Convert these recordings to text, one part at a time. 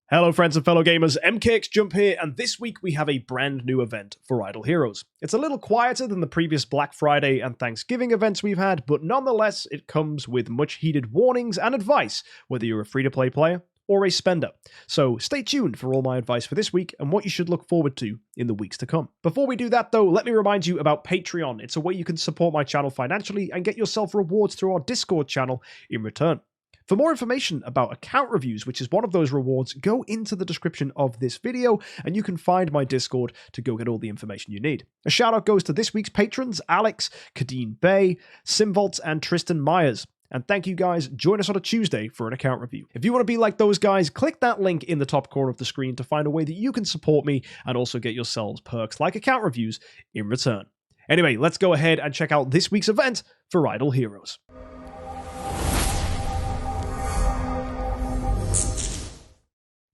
Hello friends and fellow gamers, MKxJUMP here, and this week we have a brand new event for Idle Heroes. It's a little quieter than the previous Black Friday and Thanksgiving events we've had, but nonetheless it comes with much heeded warnings and advice, whether you're a free-to-play player or a spender. So stay tuned for all my advice for this week and what you should look forward to in the weeks to come. Before we do that though, let me remind you about Patreon. It's a way you can support my channel financially and get yourself rewards through our Discord channel in return. For more information about account reviews, which is one of those rewards, go into the description of this video and you can find my Discord to go get all the information you need. A shout out goes to this week's patrons, Alex, Kadeen Bay, Simvolts, and Tristan Myers. And thank you guys. Join us on a Tuesday for an account review. If you want to be like those guys, click that link in the top corner of the screen to find a way that you can support me and also get yourselves perks like account reviews in return. Anyway, let's go ahead and check out this week's event for Idle Heroes.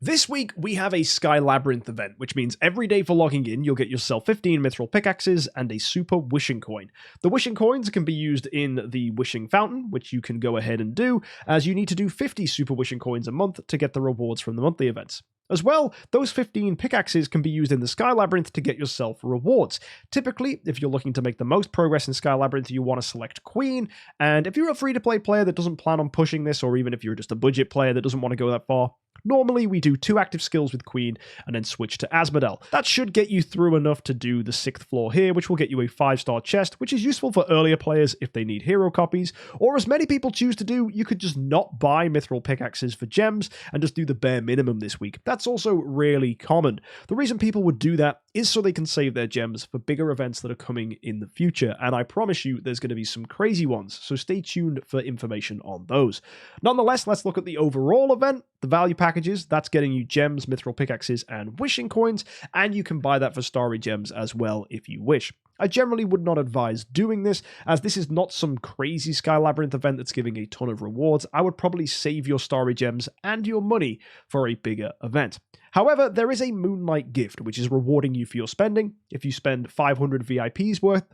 This week, we have a Sky Labyrinth event, which means every day for logging in, you'll get yourself 15 mithril pickaxes and a super wishing coin. The wishing coins can be used in the wishing fountain, which you can go ahead and do, as you need to do 50 super wishing coins a month to get the rewards from the monthly events. As well, those 15 pickaxes can be used in the Sky Labyrinth to get yourself rewards. Typically, if you're looking to make the most progress in Sky Labyrinth, you want to select Queen, and if you're a free-to-play player that doesn't plan on pushing this, or even if you're just a budget player that doesn't want to go that far, normally we do 2 active skills with Queen and then switch to Asmodel. That should get you through enough to do the 6th floor here, which will get you a 5-star chest, which is useful for earlier players if they need hero copies, or as many people choose to do, you could just not buy mithril pickaxes for gems and just do the bare minimum this week. That's also rarely common. The reason people would do that is so they can save their gems for bigger events that are coming in the future, and I promise you there's going to be some crazy ones, so stay tuned for information on those. Nonetheless, let's look at the overall event. The value packages, that's getting you gems, mithril pickaxes, and wishing coins, and you can buy that for starry gems as well if you wish. I generally would not advise doing this, as this is not some crazy Sky Labyrinth event that's giving a ton of rewards. I would probably save your starry gems and your money for a bigger event. However, there is a Moonlight gift, which is rewarding you for your spending. If you spend 500 VIPs worth,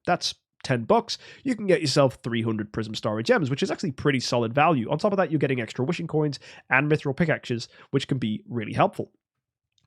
that's $10, you can get yourself 300 Prism Starry Gems, which is actually pretty solid value. On top of that, you're getting extra wishing coins and mithril pickaxes, which can be really helpful.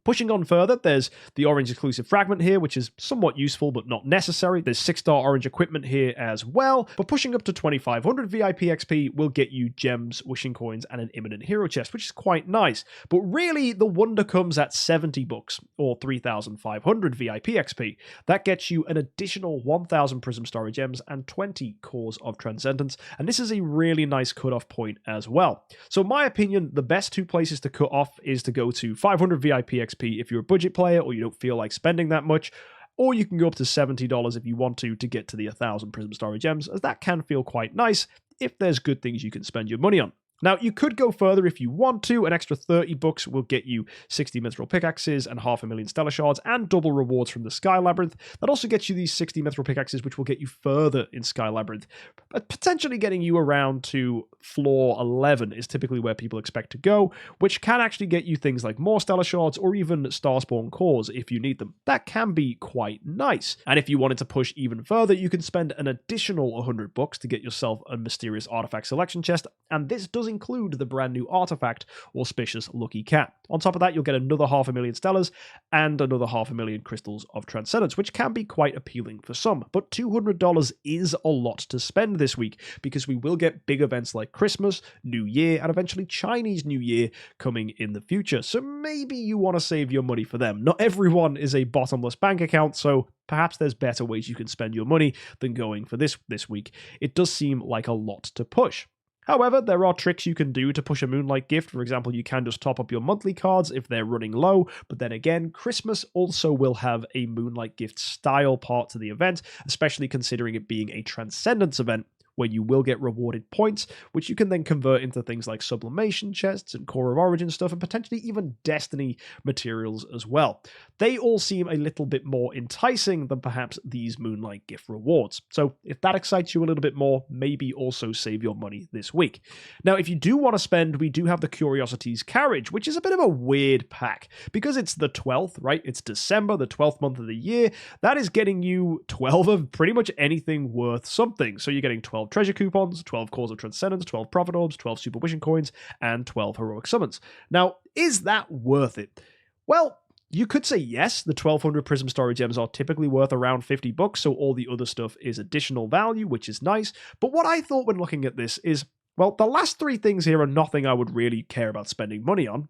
Pushing on further, there's the orange exclusive fragment here, which is somewhat useful but not necessary. There's 6-star orange equipment here as well, but pushing up to 2500 VIP XP will get you gems, wishing coins, and an imminent hero chest, which is quite nice. But really, the wonder comes at $70, or 3500 VIP XP. That gets you an additional 1000 Prism Starry Gems and 20 Cores of Transcendence, and this is a really nice cutoff point as well. So in my opinion, the best 2 places to cut off is to go to 500 VIP XP if you're a budget player or you don't feel like spending that much, or you can go up to $70 if you want to get to the 1000 Prism Starry Gems, as that can feel quite nice if there's good things you can spend your money on. Now, you could go further if you want to. An extra $30 will get you 60 mithril pickaxes and 500,000 stellar shards and double rewards from the Sky Labyrinth. That also gets you these 60 mithril pickaxes, which will get you further in Sky Labyrinth. But potentially getting you around to floor 11 is typically where people expect to go, which can actually get you things like more stellar shards or even Starspawn cores if you need them. That can be quite nice. And if you wanted to push even further, you can spend an additional $100 to get yourself a mysterious artifact selection chest, and this does include the brand new artifact, Auspicious Lucky Cat. On top of that, you'll get another 500,000 stellars and another 500,000 crystals of transcendence, which can be quite appealing for some. But $200 is a lot to spend this week, because we will get big events like Christmas, New Year, and eventually Chinese New Year coming in the future. So maybe you want to save your money for them. Not everyone is a bottomless bank account, so perhaps there's better ways you can spend your money than going for this week. It does seem like a lot to push. However, there are tricks you can do to push a Moonlight gift. For example, you can just top up your monthly cards if they're running low, but then again, Christmas also will have a Moonlight gift style part to the event, especially considering it being a Transcendence event, where you will get rewarded points, which you can then convert into things like sublimation chests and Core of Origin stuff, and potentially even Destiny materials as well. They all seem a little bit more enticing than perhaps these Moonlight gift rewards. So if that excites you a little bit more, maybe also save your money this week. Now, if you do want to spend, we do have the Curiosities Carriage, which is a bit of a weird pack, because it's the 12th, right? It's December, the 12th month of the year. That is getting you 12 of pretty much anything worth something. So you're getting 12 12 treasure coupons, 12 cores of transcendence, 12 prophet orbs, 12 super wishing coins, and 12 heroic summons. Now, is that worth it? Well, you could say yes, the 1200 Prism Story Gems are typically worth around $50, so all the other stuff is additional value, which is nice. But what I thought when looking at this is, well, the last three things here are nothing I would really care about spending money on.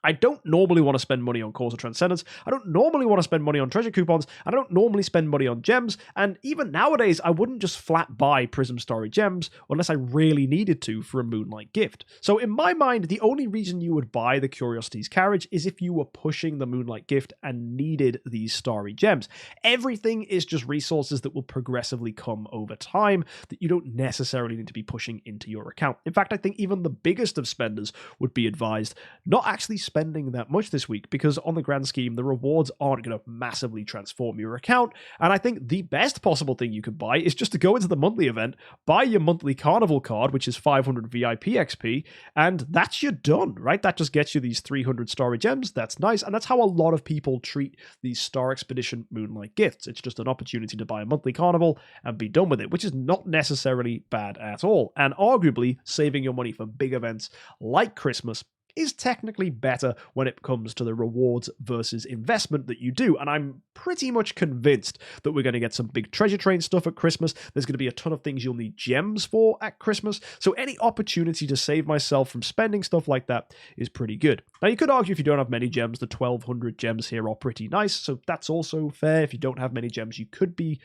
I don't normally want to spend money on Cores of Transcendence, I don't normally want to spend money on treasure coupons, I don't normally spend money on gems, and even nowadays I wouldn't just flat buy Prism Story Gems unless I really needed to for a Moonlight gift. So in my mind, the only reason you would buy the Curiosities Carriage is if you were pushing the Moonlight gift and needed these Starry Gems. Everything is just resources that will progressively come over time that you don't necessarily need to be pushing into your account. In fact, I think even the biggest of spenders would be advised not actually spending that much this week, because on the grand scheme, the rewards aren't going to massively transform your account. And I think the best possible thing you could buy is just to go into the monthly event, buy your monthly carnival card, which is 500 VIP XP, and that's you done, right? That just gets you these 300 Starry Gems. That's nice. And that's how a lot of people treat these Star Expedition Moonlight gifts. It's just an opportunity to buy a monthly carnival and be done with it, which is not necessarily bad at all. And arguably, saving your money for big events like Christmas is technically better when it comes to the rewards versus investment that you do. And I'm pretty much convinced that we're going to get some big treasure train stuff at Christmas. There's going to be a ton of things you'll need gems for at Christmas. So any opportunity to save myself from spending stuff like that is pretty good. Now, you could argue if you don't have many gems, the 1200 gems here are pretty nice. So that's also fair. If you don't have many gems, you could be,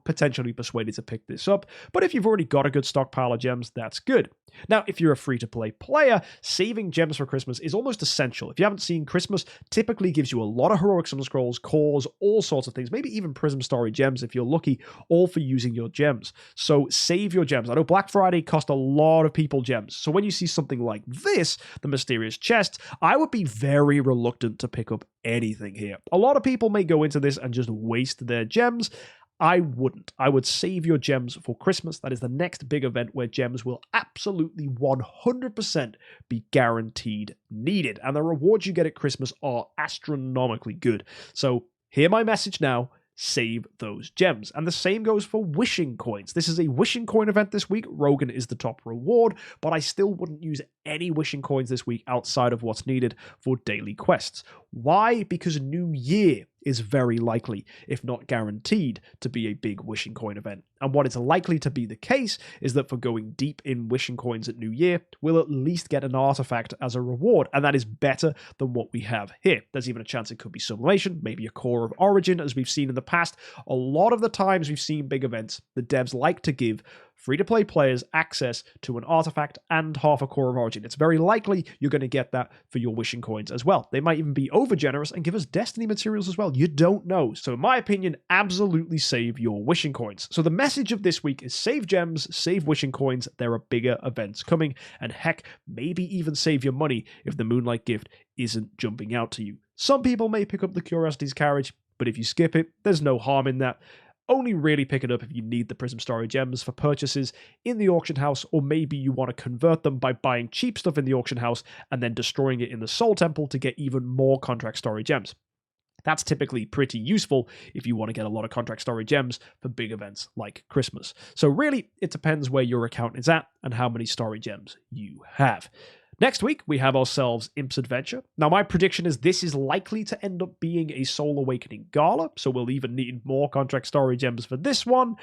potentially persuaded to pick this up. But if you've already got a good stockpile of gems, that's good. Now, if you're a free-to-play player, saving gems for Christmas is almost essential. If you haven't seen, Christmas typically gives you a lot of heroic summon scrolls, cores, all sorts of things, maybe even Prism Story Gems if you're lucky, all for using your gems. So save your gems. I know Black Friday cost a lot of people gems. So when you see something like this, the Mysterious Chest, I would be very reluctant to pick up anything here. A lot of people may go into this and just waste their gems. I wouldn't. I would save your gems for Christmas. That is the next big event where gems will absolutely 100% be guaranteed needed. And the rewards you get at Christmas are astronomically good. So hear my message now. Save those gems. And the same goes for wishing coins. This is a wishing coin event this week. Rogan is the top reward, but I still wouldn't use any wishing coins this week outside of what's needed for daily quests. Why? Because New Year is very likely, if not guaranteed, to be a big wishing coin event. And what is likely to be the case is that for going deep in wishing coins at New Year, we'll at least get an artifact as a reward, and that is better than what we have here. There's even a chance it could be sublimation, maybe a core of origin, as we've seen in the past. A lot of the times we've seen big events, the devs like to give free-to-play players access to an artifact and half a core of origin. It's very likely you're going to get that for your wishing coins as well. They might even be over-generous and give us destiny materials as well. You don't know. So in my opinion, absolutely save your wishing coins. So the message of this week is save gems, save wishing coins. There are bigger events coming, and heck, maybe even save your money if the Moonlight gift isn't jumping out to you. Some people may pick up the Curiosities Carriage, but if you skip it, there's no harm in that. Only really pick it up if you need the Prism Story Gems for purchases in the auction house, or maybe you want to convert them by buying cheap stuff in the auction house and then destroying it in the Soul Temple to get even more Contract Story Gems. That's typically pretty useful if you want to get a lot of Contract Story Gems for big events like Christmas. So really, it depends where your account is at and how many Story Gems you have. Next week, we have ourselves Imp's Adventure. Now, my prediction is this is likely to end up being a Soul Awakening Gala, so we'll even need more Contract Story Gems for this one.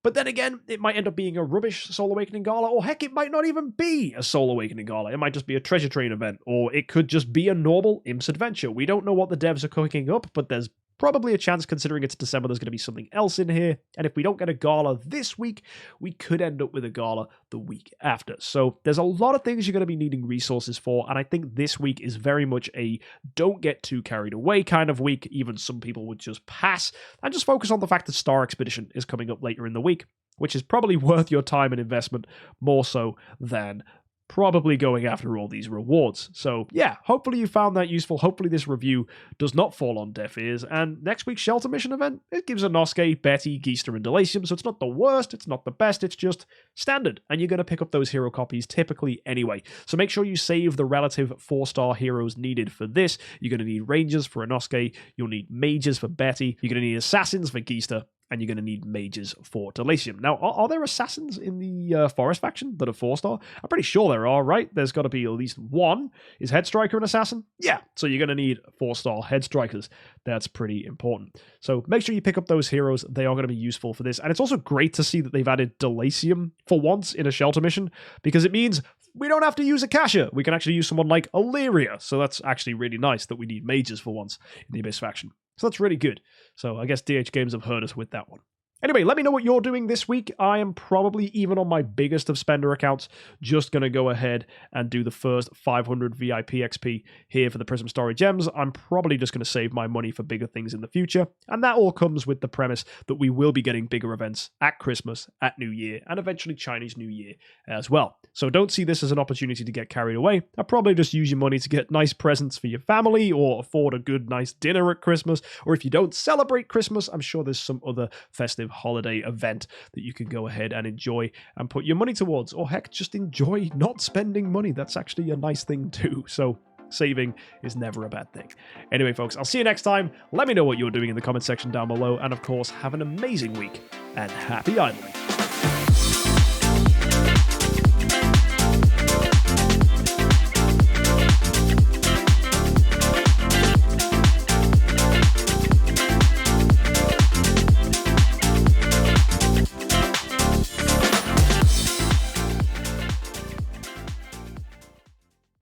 But then again, it might end up being a rubbish Soul Awakening Gala, or heck, it might not even be a Soul Awakening Gala. It might just be a Treasure Train event, or it could just be a normal Imp's Adventure. We don't know what the devs are cooking up, but there's probably a chance, considering it's December, there's going to be something else in here. And if we don't get a gala this week, we could end up with a gala the week after. So there's a lot of things you're going to be needing resources for. And I think this week is very much a don't get too carried away kind of week. Even some people would just pass and just focus on the fact that Star Expedition is coming up later in the week, which is probably worth your time and investment more so than probably going after all these rewards. So yeah, hopefully you found that useful. Hopefully this review does not fall on deaf ears. And next week's Shelter Mission event, it gives a Noske, Betty, Geester, and Delasium. So it's not the worst, it's not the best, it's just standard. And you're going to pick up those hero copies typically anyway. So make sure you save the relative 4-star heroes needed for this. You're going to need Rangers for a Noske, you'll need Mages for Betty, you're going to need Assassins for Geester, and you're going to need mages for Delacium. Now, are there assassins in the Forest faction that are 4-star? I'm pretty sure there are, right? There's got to be at least one. Is Head Striker an assassin? Yeah, so you're going to need 4-star Head Strikers. That's pretty important. So make sure you pick up those heroes. They are going to be useful for this. And it's also great to see that they've added Delacium for once in a shelter mission, because it means we don't have to use Akasha. We can actually use someone like Illyria. So that's actually really nice that we need mages for once in the Abyss faction. So that's really good. So I guess DH Games have heard us with that one. Anyway, let me know what you're doing this week. I am probably, even on my biggest of spender accounts, just going to go ahead and do the first 500 VIP XP here for the Prism Story Gems. I'm probably just going to save my money for bigger things in the future. And that all comes with the premise that we will be getting bigger events at Christmas, at New Year, and eventually Chinese New Year as well. So don't see this as an opportunity to get carried away. I'll probably just use your money to get nice presents for your family or afford a good, nice dinner at Christmas. Or if you don't celebrate Christmas, I'm sure there's some other festive holiday event that you can go ahead and enjoy and put your money towards, or heck, just enjoy not spending money. That's actually a nice thing too. So saving is never a bad thing. Anyway, folks, I'll see you next time. Let me know what you're doing in the comment section down below, and of course, have an amazing week and happy idling.